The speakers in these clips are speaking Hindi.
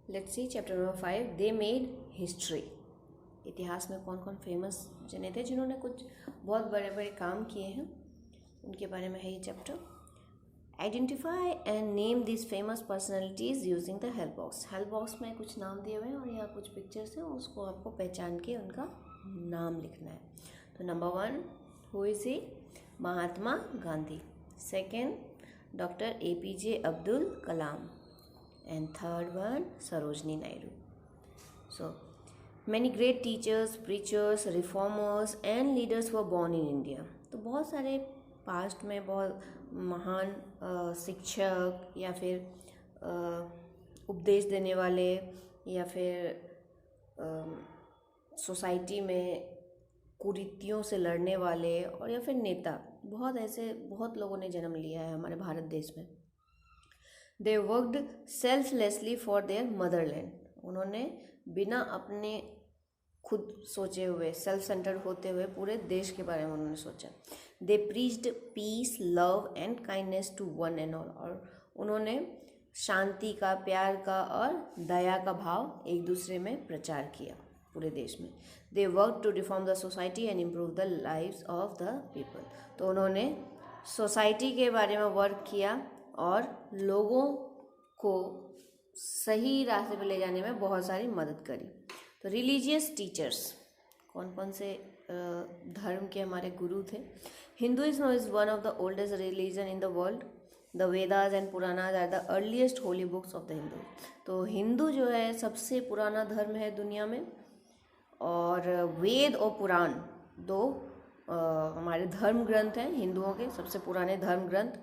Let's see chapter number 5, they made history. इतिहास में कौन कौन फेमस जने थे जिन्होंने कुछ बहुत बड़े बड़े काम किए हैं, उनके बारे में है ये chapter. Identify and name this famous personalities using the help box. Help box में कुछ नाम दिए हुए हैं और यहाँ कुछ पिक्चर्स हैं, उसको आपको पहचान के उनका नाम लिखना है। तो number 1, who is he? Mahatma Gandhi. Second, doctor APJ Abdul Kalam. And third one, Sarojini Naidu. So, many great teachers, preachers, reformers and leaders were born in India. तो बहुत सारे पास्ट में बहुत महान शिक्षक या फिर उपदेश देने वाले या फिर सोसाइटी में कुरीतियों से लड़ने वाले और या फिर नेता, बहुत लोगों ने जन्म लिया है हमारे भारत देश में। They worked selflessly for their Motherland. उन्होंने बिना अपने खुद सोचे हुए, सेल्फ सेंटर्ड होते हुए पूरे देश के बारे में उन्होंने सोचा। They preached peace, love and kindness to one and all. और उन्होंने शांति का, प्यार का और दया का भाव एक दूसरे में प्रचार किया पूरे देश में। They work to reform the society and improve the lives of the people. तो उन्होंने सोसाइटी के बारे में वर्क किया और लोगों को सही रास्ते पर ले जाने में बहुत सारी मदद करी। तो रिलीजियस टीचर्स, कौन कौन से धर्म के हमारे गुरु थे? Hinduism is one of the oldest religion in the world. The Vedas and Puranas are the earliest holy books of the Hindu. तो हिंदू जो है सबसे पुराना धर्म है दुनिया में, और वेद और पुराण दो हमारे धर्म ग्रंथ हैं हिंदुओं के सबसे पुराने धर्म ग्रंथ।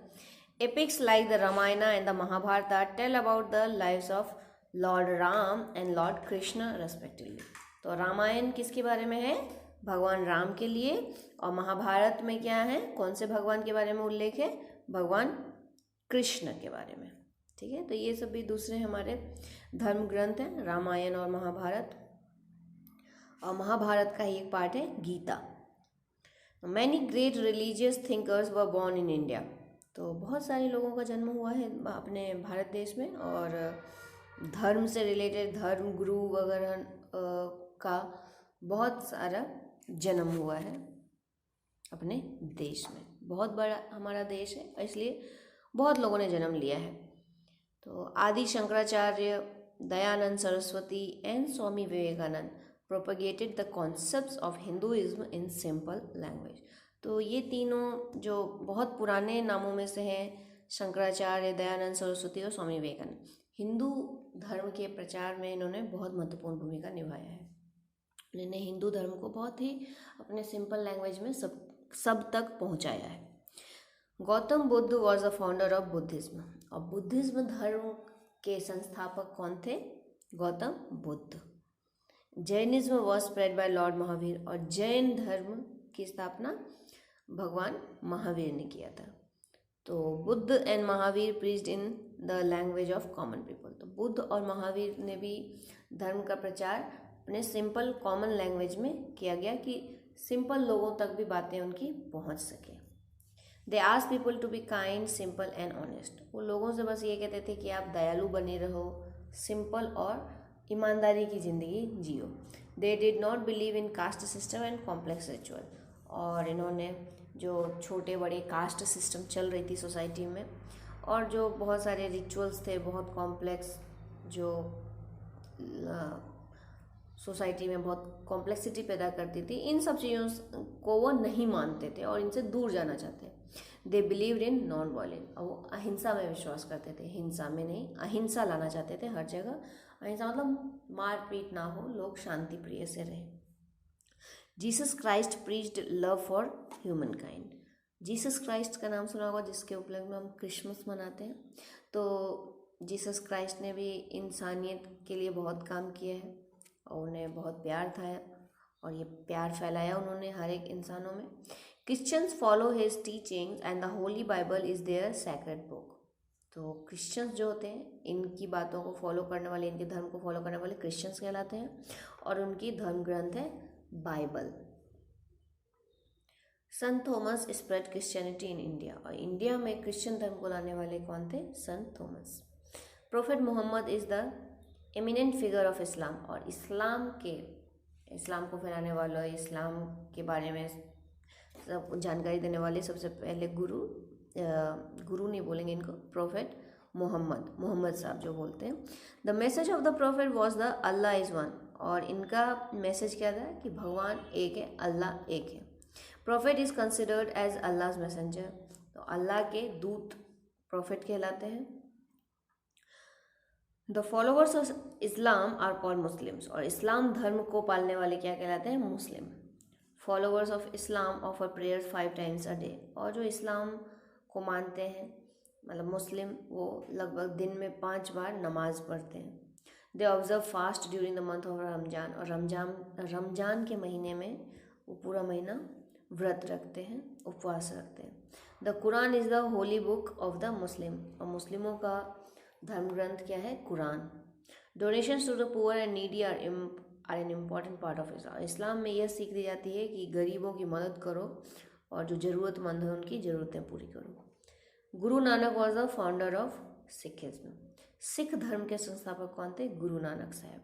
Epics like the Ramayana and the Mahabharata tell about the lives of Lord Ram and Lord Krishna respectively. तो रामायण किसके बारे में है? भगवान राम के लिए। और महाभारत में क्या है, कौन से भगवान के बारे में उल्लेख है? भगवान कृष्ण के बारे में। ठीक है, तो ये सब भी दूसरे हमारे धर्म ग्रंथ हैं, रामायण और महाभारत। और महाभारत का ही एक पार्ट है Gita. Many great religious thinkers were born in India. तो बहुत सारे लोगों का जन्म हुआ है अपने भारत देश में, और धर्म से रिलेटेड धर्म गुरु वगैरह का बहुत सारा जन्म हुआ है अपने देश में। बहुत बड़ा हमारा देश है, इसलिए बहुत लोगों ने जन्म लिया है। तो Adi Shankaracharya, Dayanand Saraswati and Swami Vivekananda propagated the concepts of Hinduism in simple language. तो ये तीनों जो बहुत पुराने नामों में से हैं, शंकराचार्य, दयानंद सरस्वती और स्वामी विवेकानंद, हिंदू धर्म के प्रचार में इन्होंने बहुत महत्वपूर्ण भूमिका निभाया है। इन्होंने हिंदू धर्म को बहुत ही अपने सिंपल लैंग्वेज में सब तक पहुंचाया है। Gautam Buddha was the founder of Buddhism. और बुद्धिज्म धर्म के संस्थापक कौन थे? Gautam Buddha. Jainism was spread by Lord Mahavir. और जैन धर्म की स्थापना भगवान महावीर ने किया था। तो Buddha and Mahavir preached in the language of common people. तो बुद्ध और महावीर ने भी धर्म का प्रचार अपने सिंपल कॉमन लैंग्वेज में किया गया कि सिंपल लोगों तक भी बातें उनकी पहुंच सके। They ask people to be kind, simple and honest. वो लोगों से बस ये कहते थे कि आप दयालु बने रहो, सिंपल और ईमानदारी की ज़िंदगी जियो। They did not believe in caste system and complex ritual. और इन्होंने जो छोटे बड़े कास्ट सिस्टम चल रही थी सोसाइटी में, और जो बहुत सारे रिचुअल्स थे बहुत कॉम्प्लेक्स, जो सोसाइटी में बहुत कॉम्प्लेक्सिटी पैदा करती थी, इन सब चीज़ों को वो नहीं मानते थे और इनसे दूर जाना चाहते। They believed in non violence. और वो अहिंसा में विश्वास करते थे, हिंसा में नहीं, अहिंसा लाना चाहते थे हर जगह। अहिंसा मतलब मारपीट ना हो, लोग शांति प्रिय से रहे। Jesus Christ preached love for human kind. Jesus Christ का नाम सुना होगा, जिसके उपलक्ष्य में हम क्रिसमस मनाते हैं। तो जीसस क्राइस्ट ने भी इंसानियत के लिए बहुत काम किया है और उन्हें बहुत प्यार था, और ये प्यार फैलाया उन्होंने हर एक इंसानों में। Christians follow his teachings and the holy Bible is their sacred book. तो क्रिश्चियंस जो होते हैं, इनकी बातों को फॉलो करने वाले, इनके धर्म को फॉलो करने वाले क्रिश्चियंस कहलाते हैं, और उनकी धर्म ग्रंथ है Bible. Sant Thomas spread Christianity in India. और इंडिया में क्रिश्चियन धर्म को लाने वाले कौन थे? Sant Thomas. Prophet Mohammad is the eminent figure of Islam, और इस्लाम को फैलाने वाला, इस्लाम के बारे में सब जानकारी देने वाले सबसे पहले गुरु नहीं बोलेंगे इनको, प्रोफेट मोहम्मद साहब जो बोलते हैं। The message of the prophet was the Allah is one, और इनका मैसेज क्या था कि भगवान एक है, अल्लाह एक है। Prophet is considered as Allah messenger, तो अल्लाह के दूत प्रोफेट कहलाते हैं। The followers of Islam are called Muslims, और इस्लाम धर्म को पालने वाले क्या कहलाते हैं, मुस्लिम। Followers of Islam offer prayers 5 times a day, और जो इस्लाम को मानते हैं मतलब मुस्लिम, वो लगभग दिन में 5 बार नमाज पढ़ते हैं। They observe fast during the month of Ramzan, और रमजान के महीने में वो पूरा महीना व्रत रखते हैं, उपवास रखते हैं। The Quran is the holy book of the Muslim, और मुस्लिमों का धर्म ग्रंथ क्या है, कुरान। Donations to the poor and needy are an important part of Islam, इस्लाम में यह सीख दी जाती है कि गरीबों की मदद करो और जो ज़रूरतमंद है उनकी ज़रूरतें पूरी करो। Guru Nanak was the founder of Sikhism, Sikh धर्म के संस्थापक कौन थे, Guru Nanak Sahib.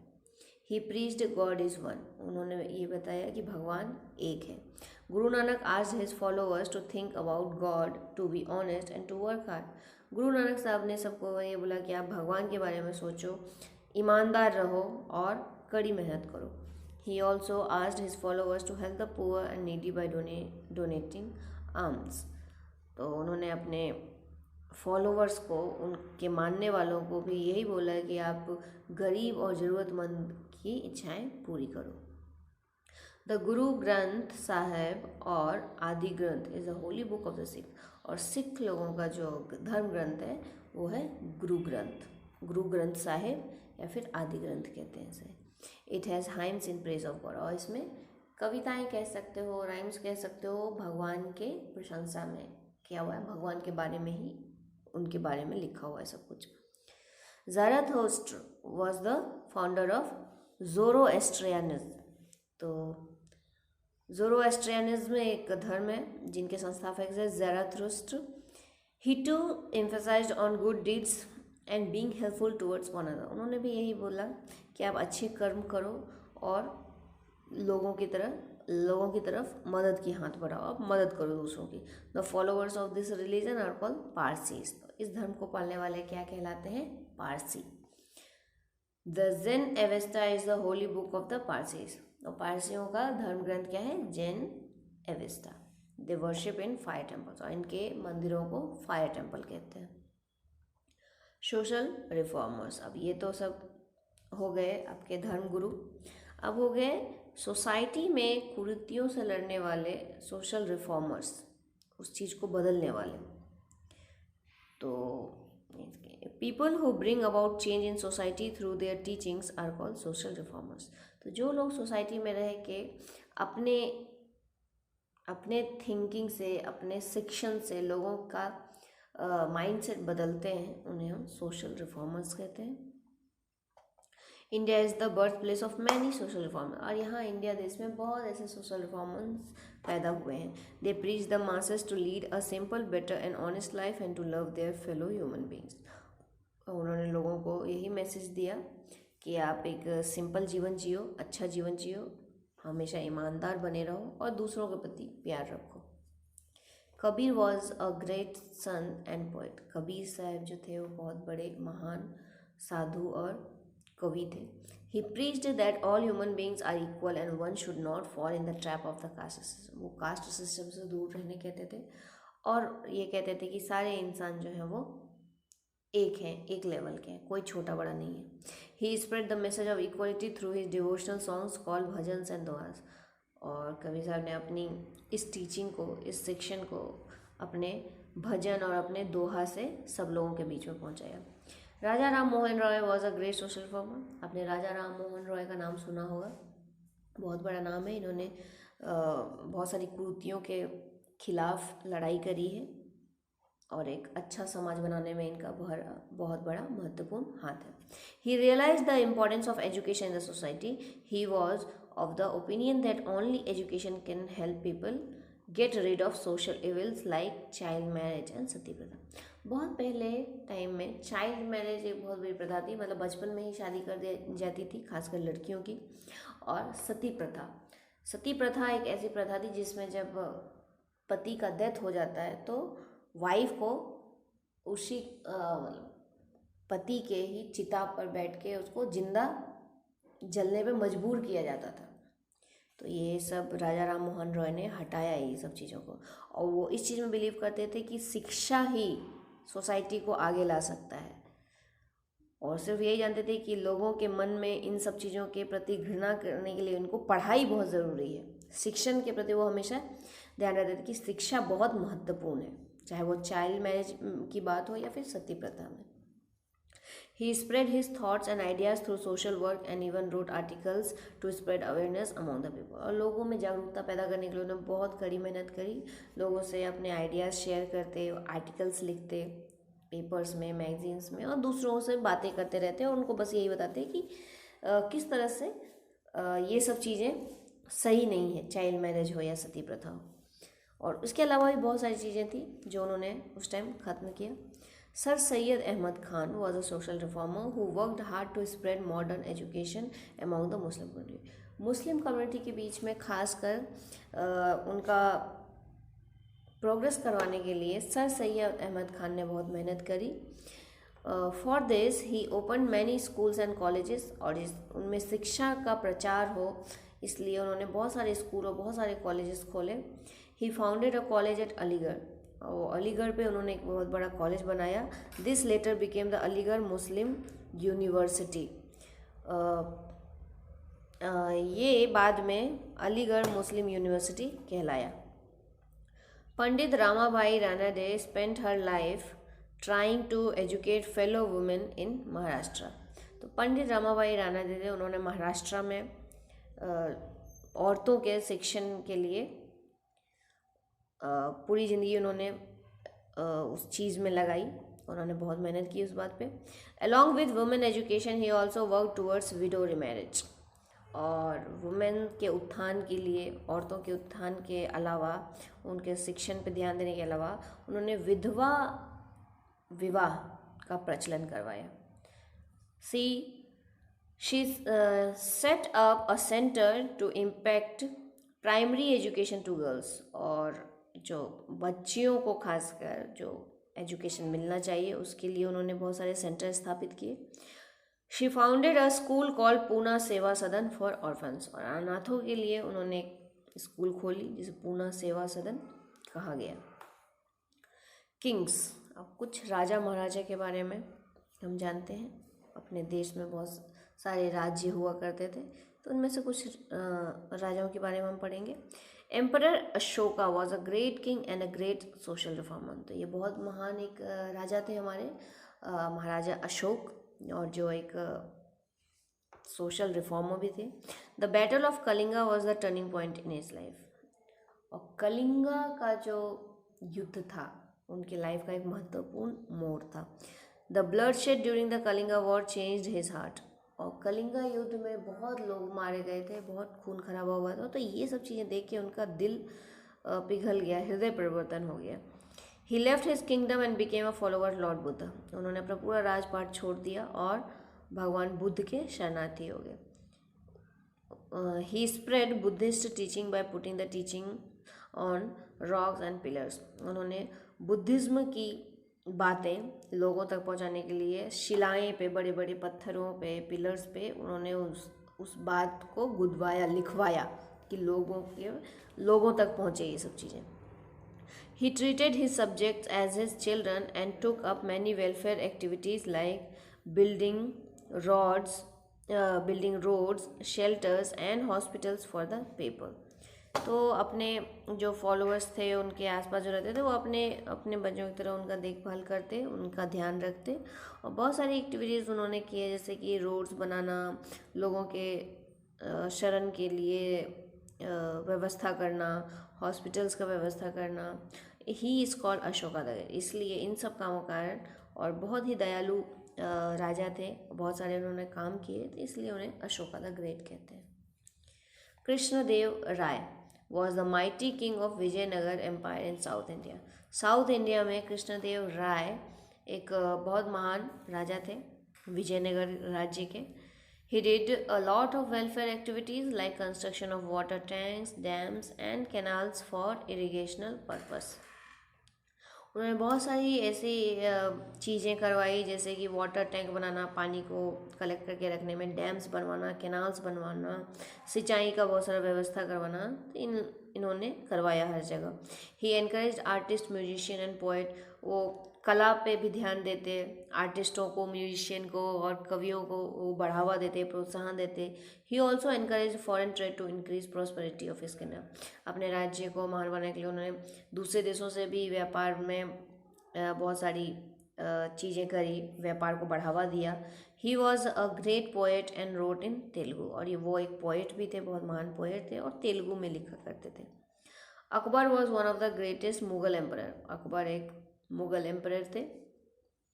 He preached God is one, उन्होंने ये बताया कि भगवान एक है। Guru Nanak asked his followers to think about God, to be honest and to work hard. Guru Nanak साहब ने सबको ये बोला कि आप भगवान के बारे में सोचो, ईमानदार रहो और कड़ी मेहनत करो। He also asked his followers to help the poor and needy by donating alms, तो उन्होंने अपने फॉलोअर्स को, उनके मानने वालों को भी यही बोला है कि आप गरीब और ज़रूरतमंद की इच्छाएं पूरी करो। द गुरु ग्रंथ साहब और आदि ग्रंथ is the holy book of the Sikh, और सिख लोगों का जो धर्म ग्रंथ है वो है गुरु ग्रंथ साहिब या फिर आदि ग्रंथ कहते हैं इसे। It has hymns in praise of God, और इसमें कविताएं कह सकते हो, राइम्स कह सकते हो, भगवान के प्रशंसा में किया हुआ है, भगवान के बारे में ही, उनके बारे में लिखा हुआ है सब कुछ। Zarathustra was the founder of Zoroastrianism, तो ज़ोरोएस्ट्रियनिज्म एक धर्म है जिनके संस्थापक है Zarathustra. He too emphasized on good deeds and being helpful towards one another, उन्होंने भी यही बोला कि आप अच्छे कर्म करो और लोगों की तरफ मदद की हाथ बढ़ाओ, आप मदद करो दूसरों की। The followers of this religion are called Parsis, इस धर्म को पालने वाले क्या कहलाते हैं, पारसी। The Zend Avesta is the holy book of the Parsis, और पारसियों का धर्म ग्रंथ क्या है, Zend Avesta. They worship in fire temples, और इनके मंदिरों को फायर टेम्पल कहते हैं। सोशल रिफॉर्मर्स, अब ये तो सब हो गए आपके धर्म गुरु, अब हो गए सोसाइटी में कुरीतियों से लड़ने वाले सोशल रिफॉर्मर्स, उस चीज़ को बदलने वाले। तो people who bring about change in society through their teachings are called social reformers, तो जो लोग सोसाइटी में रह के अपने थिंकिंग से, अपने शिक्षण से लोगों का माइंडसेट बदलते हैं, उन्हें हम सोशल रिफॉर्मर्स कहते हैं। India is the birth place of many social reformer, और यहाँ इंडिया देश में बहुत ऐसे सोशल रिफॉर्मर्स पैदा हुए हैं। They preach the masses to lead a simple, better and honest life and to love their fellow human beings, उन्होंने लोगों को यही मैसेज दिया कि आप एक सिंपल जीवन जियो, अच्छा जीवन जियो, हमेशा ईमानदार बने रहो और दूसरों के प्रति प्यार रखो। Kabir was a great sun and poet, Kabir साहब जो थे वो बहुत बड़े महान साधु और कवि थे। He preached that all human beings are equal and one should not fall in the trap of the caste system, वो कास्ट सिस्टम से दूर रहने कहते थे, और ये कहते थे कि सारे इंसान जो हैं वो एक हैं, एक लेवल के हैं, कोई छोटा बड़ा नहीं है। He spread the message of equality through his devotional songs called bhajans and dohas, और कबीर साहब ने अपनी इस टीचिंग को, इस शिक्षण को अपने भजन और अपने दोहा से सब लोगों के बीच में पहुंचाया। Raja Ram Mohan Roy was a great social reformer, आपने राजा राम मोहन रॉय का नाम सुना होगा, बहुत बड़ा नाम है, इन्होंने बहुत सारी कुरीतियों के खिलाफ लड़ाई करी है और एक अच्छा समाज बनाने में इनका बहुत बड़ा महत्वपूर्ण हाथ है। He realise the importance of education in the society, he was of the opinion that only education can help people get rid of social evils like child marriage and sati प्रथा। बहुत पहले टाइम में चाइल्ड मैरिज एक बहुत बड़ी प्रथा थी, मतलब बचपन में ही शादी कर दी जाती थी, खासकर लड़कियों की। और सती प्रथा, सती प्रथा एक ऐसी प्रथा थी जिसमें जब पति का डेथ हो जाता है तो वाइफ को उसी पति के ही चिता पर बैठ के उसको जिंदा जलने पे मजबूर किया जाता था। तो ये सब राजा राम मोहन रॉय ने हटाया ये सब चीज़ों को, और वो इस चीज़ में बिलीव करते थे कि शिक्षा ही सोसाइटी को आगे ला सकता है। और सिर्फ यही जानते थे कि लोगों के मन में इन सब चीज़ों के प्रति घृणा करने के लिए उनको पढ़ाई बहुत ज़रूरी है। शिक्षण के प्रति वो हमेशा ध्यान रखते थे कि शिक्षा बहुत महत्वपूर्ण है, चाहे वो चाइल्ड मैरिज की बात हो या फिर सती प्रथा में। He spread his thoughts and ideas through social work and even wrote articles to spread awareness among the people. और लोगों में जागरूकता पैदा करने के लिए उन्होंने बहुत कड़ी मेहनत करी, लोगों से अपने आइडियाज़ शेयर करते, आर्टिकल्स लिखते पेपर्स में, मैगजीन्स में, और दूसरों से बातें करते रहते हैं। और उनको बस यही बताते कि किस तरह से ये सब चीज़ें सही नहीं है, चाइल्ड मैरिज हो या सती प्रथा हो। और उसके अलावा भी बहुत सारी चीज़ें थी जो उन्होंने उस टाइम ख़त्म किया। Sir Syed Ahmad Khan was a social reformer who worked hard to spread modern education among the Muslim community. Muslim community के बीच में खासकर उनका प्रोग्रेस करवाने के लिए सर सैयद अहमद खान ने बहुत मेहनत करी। For this he open many schools and colleges, और उनमें शिक्षा का प्रचार हो इसलिए उन्होंने बहुत सारे स्कूल और बहुत सारे कॉलेजेस खोले। He founded a college at Aligarh, और अलीगढ़ पे उन्होंने एक बहुत बड़ा कॉलेज बनाया। This later became the Aligarh Muslim University. ये बाद में अलीगढ़ मुस्लिम यूनिवर्सिटी कहलाया। Pandit Ramabai Ranade spent her life trying to educate fellow women in Maharashtra. तो पंडित रामाबाई रानाडे थे, उन्होंने महाराष्ट्र में औरतों के शिक्षण के लिए पूरी ज़िंदगी उन्होंने उस चीज़ में लगाई, उन्होंने बहुत मेहनत की उस बात पे। Along with women education he also work towards window remarriage, और वुमेन के उत्थान के लिए, औरतों के उत्थान के अलावा, उनके शिक्षण पे ध्यान देने के अलावा उन्होंने विधवा विवाह का प्रचलन करवाया। She set up a center to impact primary education to girls, और जो बच्चियों को खासकर जो एजुकेशन मिलना चाहिए उसके लिए उन्होंने बहुत सारे सेंटर स्थापित किए। She founded a school called Poona सेवा सदन फॉर ऑर्फन्स, और अनाथों के लिए उन्होंने एक स्कूल खोली जिसे पूना सेवा सदन कहा गया। किंग्स, अब कुछ राजा महाराजा के बारे में हम जानते हैं। अपने देश में बहुत सारे राज्य हुआ करते थे, तो उनमें से कुछ राजाओं के बारे में हम पढ़ेंगे। Emperor Ashoka was a great king and a great social reformer. तो ये बहुत महान एक राजा थे हमारे महाराजा अशोक, और जो एक सोशल रिफॉर्मर भी थे। The battle of Kalinga was the turning point in his life, और कलिंगा का जो युद्ध था उनकी लाइफ का एक महत्वपूर्ण मोड़ था। The blood shed during the Kalinga war changed his heart, और कलिंगा युद्ध में बहुत लोग मारे गए थे, बहुत खून खराबा हुआ था। तो ये सब चीज़ें देख के उनका दिल पिघल गया, हृदय परिवर्तन हो गया। He left his kingdom and became a follower Lord Buddha, उन्होंने अपना पूरा राजपाट छोड़ दिया और भगवान बुद्ध के शरणार्थी हो गए। He spread Buddhist teaching by putting the teaching on rocks and pillars, उन्होंने बुद्धिज्म की बातें लोगों तक पहुंचाने के लिए शिलाएं पे, बड़े बड़े पत्थरों पे, पिलर्स पे उन्होंने उस बात को गुदवाया, लिखवाया कि लोगों तक पहुंचे ये सब चीज़ें। He treated his subjects as his children and took up many welfare activities like building roads, shelters and hospitals for the people. तो अपने जो फॉलोअर्स थे उनके आसपास जो रहते थे वो अपने अपने बच्चों की तरह उनका देखभाल करते, उनका ध्यान रखते, और बहुत सारी एक्टिविटीज़ उन्होंने की है, जैसे कि रोड्स बनाना, लोगों के शरण के लिए व्यवस्था करना, हॉस्पिटल्स का व्यवस्था करना। He is called Ashoka the great, इसलिए इन सब कामों का कारण, और बहुत ही दयालु राजा थे, बहुत सारे उन्होंने काम किए, तो इसलिए उन्हें अशोका द ग्रेट कहते हैं। Krishnadev Rai was the mighty king of Vijayanagar empire in South India. South India में कृष्णदेव राय एक बहुत महान राजा थे विजयनगर राज्य के। He did a lot of welfare activities like construction of water tanks, dams and canals for irrigational purpose. उन्होंने बहुत सारी ऐसी चीज़ें करवाई, जैसे कि वाटर टैंक बनाना, पानी को कलेक्ट करके रखने में, डैम्स बनवाना, कैनाल्स बनवाना, सिंचाई का बहुत सारा व्यवस्था करवाना, तो इन्होंने करवाया हर जगह। He encourage artist, musician and poet. वो कला पे भी ध्यान देते, आर्टिस्टों को, म्यूजिशियन को और कवियों को वो बढ़ावा देते, प्रोत्साहन देते। He also encourage foreign trade to increase prosperity of his kingdom. अपने राज्य को महान बनाने के लिए उन्होंने दूसरे देशों से भी व्यापार में बहुत सारी चीज़ें करी, व्यापार को बढ़ावा दिया। He was a great poet and wrote in Telugu. और ये वो एक पोएट भी थे, बहुत महान पोएट थे और तेलुगु में लिखा करते थे। Akbar was one of the greatest Mughal emperor. Akbar एक मुगल एम्परर थे।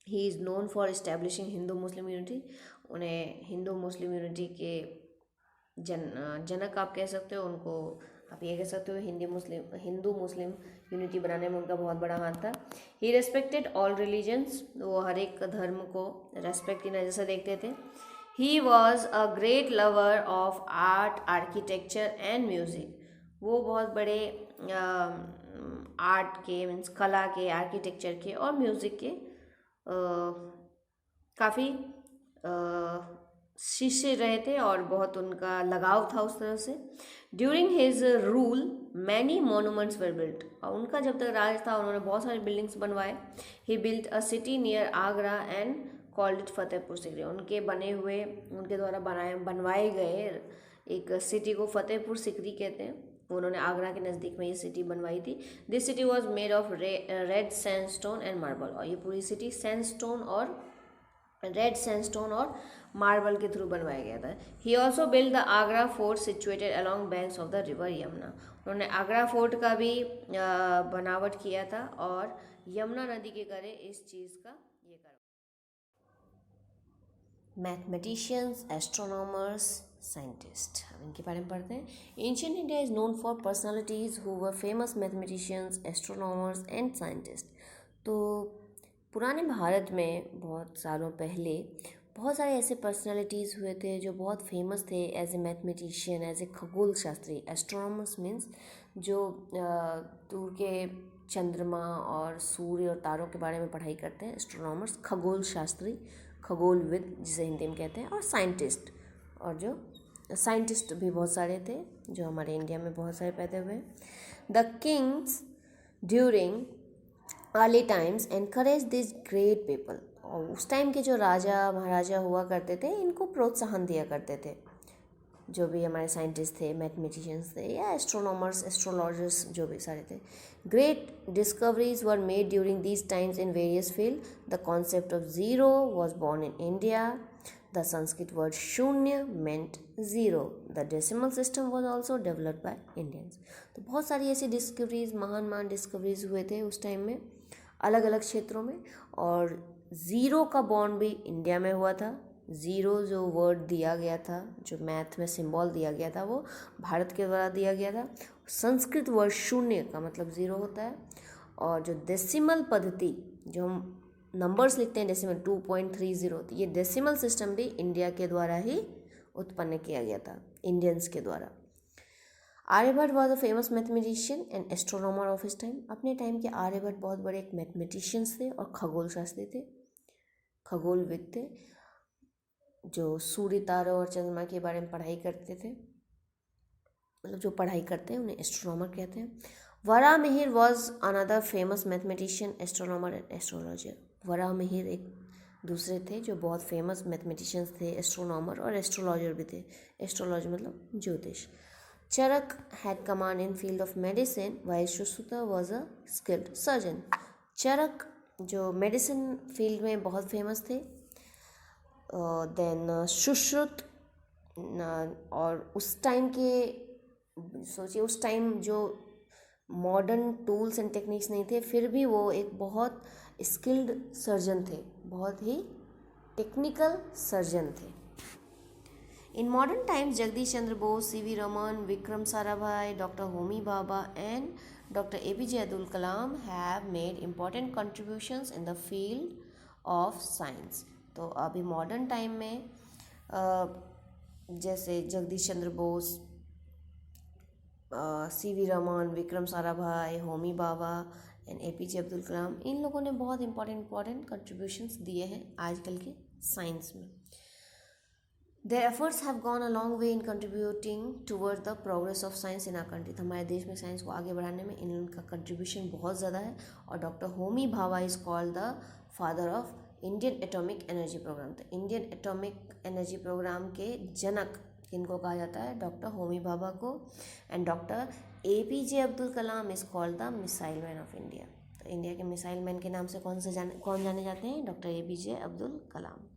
He is known for establishing Hindu Muslim unity. उन्हें हिंदू मुस्लिम यूनिटी के जनक आप कह सकते हो उनको। आप ये कह सकते हो हिंदू मुस्लिम यूनिटी बनाने में उनका बहुत बड़ा हाथ था। ही रेस्पेक्टेड ऑल रिलीजन्स। वो हर एक धर्म को रेस्पेक्ट की नज़र से देखते थे। He was a great lover of art, architecture and music. वो बहुत बड़े आर्ट के, मीन्स कला के, आर्किटेक्चर के और म्यूज़िक के काफ़ी शिष्य रहे थे और बहुत उनका लगाव था उस तरह से। During his rule many monuments were built. और उनका जब तक राज था उन्होंने बहुत सारे बिल्डिंग्स बनवाए। He built a city near Agra and called it Fatehpur Sikri. उनके द्वारा बनवाए गए एक सिटी को फतेहपुर सिकरी कहते हैं। उन्होंने आगरा के नज़दीक में ये सिटी बनवाई थी। This city was made of red sandstone and marble. और ये पूरी सिटी रेड सैंडस्टोन और मार्बल के थ्रू बनवाया गया था। He also build the Agra fort situated along banks of the river Yamuna. उन्होंने आगरा फोर्ट का भी बनावट किया था और यमुना नदी के करे इस चीज़ का ये कर। मैथमेटिशियंस, एस्ट्रोनॉमर्स, साइंटिस्ट, अब इनके बारे में पढ़ते हैं। Ancient India is known for personalities who were famous mathematicians, astronomers and scientist. तो पुराने भारत में बहुत सालों पहले बहुत सारे ऐसे पर्सनालिटीज़ हुए थे जो बहुत फेमस थे as a mathematician, as a खगोल शास्त्री। एस्ट्रोनॉमर्स मीन्स जो दूर के चंद्रमा और सूर्य और तारों के बारे में पढ़ाई करते हैं, एस्ट्रोनॉमर्स। खगोल शास्त्री, खगोलविद जिसे हिंदी में कहते हैं। और साइंटिस्ट, और जो साइंटिस्ट भी बहुत सारे थे जो हमारे इंडिया में बहुत सारे पैदा हुए। The Kings during early times encourage this great people. और उस टाइम के जो राजा महाराजा हुआ करते थे इनको प्रोत्साहन दिया करते थे, जो भी हमारे साइंटिस्ट थे, मैथमेटिशियंस थे या एस्ट्रोनॉमर्स, एस्ट्रोलॉजर्स जो भी सारे थे। Great discoveries were made during these times in various field. The concept of zero was born in India. The Sanskrit word शून्य meant zero. The decimal system was also developed by Indians. तो बहुत सारी ऐसी डिस्कवरीज, महान डिस्कवरीज हुए थे उस टाइम में अलग अलग क्षेत्रों में। और ज़ीरो का बॉर्न भी इंडिया में हुआ था। ज़ीरो जो वर्ड दिया गया था, जो मैथ में सिंबल दिया गया था, वो भारत के द्वारा दिया गया था। संस्कृत वर्ड शून्य का मतलब ज़ीरो होता है। और जो डेसिमल पद्धति, जो हम नंबर्स लिखते हैं डेसिमल 2.30, ये डेसिमल सिस्टम भी इंडिया के द्वारा ही उत्पन्न किया गया था, इंडियंस के द्वारा। Aryabhatta was a famous mathematician and astronomer of his time. अपने टाइम के आर्यभट्ट बहुत बड़े एक मैथमेटिशियंस थे और खगोल शास्त्री थे, खगोलविद थे, जो सूर्य, तारों और चंद्रमा के बारे में पढ़ाई करते थे। मतलब जो पढ़ाई करते हैं उन्हें एस्ट्रोनॉमर कहते हैं। Varahamihira was another famous mathematician, astronomer and astrologer. Varahamihira एक दूसरे थे जो बहुत फेमस मैथमेटिशियंस थे, एस्ट्रोनॉमर और एस्ट्रोलॉजर भी थे। एस्ट्रोलॉजर मतलब ज्योतिष। चरक had command in field of medicine while Sushruta was a skilled surgeon। चरक जो मेडिसिन फील्ड में बहुत फेमस थे। देन सुश्रुत, और उस टाइम के, सोचिए उस टाइम जो मॉडर्न टूल्स एंड टेक्निक्स नहीं थे, फिर भी वो एक बहुत स्किल्ड सर्जन थे, बहुत ही टेक्निकल सर्जन थे। In modern times, Jagdish Chandra Bose, C.V. Raman, Vikram Sarabhai, Dr. Homi Bhabha and Dr. APJ Abdul Kalam have made important contributions in the field of science. तो अभी मॉडर्न टाइम में जैसे Jagdish Chandra Bose, C V Raman, Vikram Sarabhai, Homi Bhabha and APJ Abdul Kalam, इन लोगों ने बहुत इंपॉर्टेंट कंट्रीब्यूशंस दिए हैं आजकल के साइंस में। Their efforts have gone a long way in contributing toward the progress of science in our country। तो हमारे देश में साइंस को आगे बढ़ाने में इनका कंट्रीब्यूशन बहुत ज़्यादा है। और doctor Homi Bhabha is called the father of Indian atomic energy programme. तो इंडियन एटॉमिक एनर्जी प्रोग्राम के जनक किनको कहा जाता है? डॉक्टर होमी भाभा को। And doctor APJ Abdul Kalam is called the missile man of India. तो इंडिया के मिसाइल मैन के नाम से कौन जाने जाते हैं? डॉक्टर एपीजे अब्दुल कलाम।